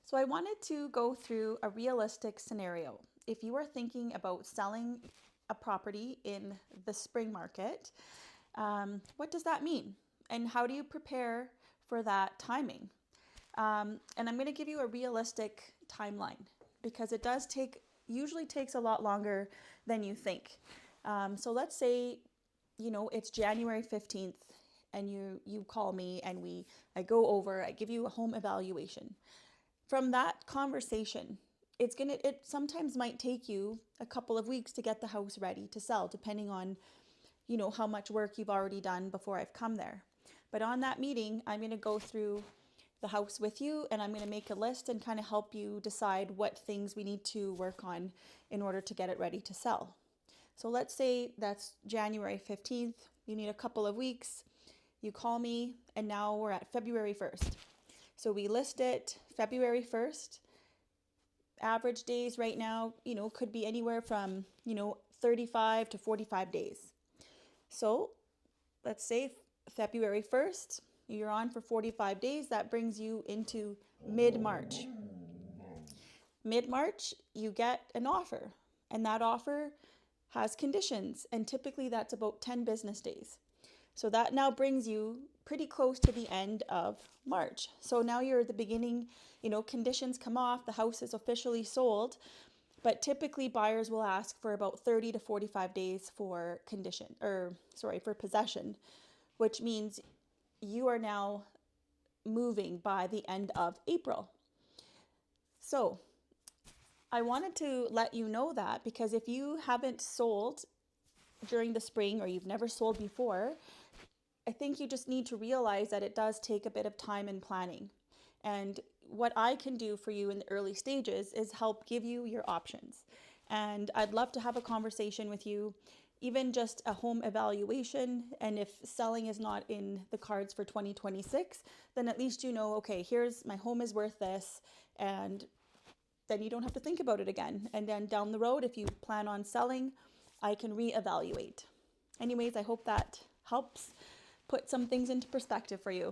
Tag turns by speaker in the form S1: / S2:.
S1: So I wanted to go through a realistic scenario. If you are thinking about selling a property in the spring market, what does that mean? And how do you prepare for that timing? And I'm going to give you a realistic timeline because it does usually takes a lot longer than you think. So let's say, it's January 15th and you call me and I give you a home evaluation. From that conversation, it sometimes might take you a couple of weeks to get the house ready to sell, depending on, how much work you've already done before I've come there. But on that meeting, I'm going to go through the house with you and I'm going to make a list and kind of help you decide what things we need to work on in order to get it ready to sell. So let's say that's January 15th. You need a couple of weeks. You call me and now we're at February 1st. So we list it February 1st. Average days right now, could be anywhere from, 35 to 45 days. So let's say February 1st, you're on for 45 days. That brings you into mid-March. Mid-March, you get an offer, and that offer has conditions, and typically that's about 10 business days. So that now brings you pretty close to the end of March. So now you're at the beginning, conditions come off, the house is officially sold, but typically buyers will ask for about 30 to 45 days for for possession, which means you are now moving by the end of April. So I wanted to let you know that because if you haven't sold during the spring or you've never sold before, I think you just need to realize that it does take a bit of time and planning. And what I can do for you in the early stages is help give you your options. And I'd love to have a conversation with you, even just a home evaluation. And if selling is not in the cards for 2026, then at least okay, here's my home is worth this. And then you don't have to think about it again. And then down the road, if you plan on selling, I can reevaluate. Anyways, I hope that helps put some things into perspective for you.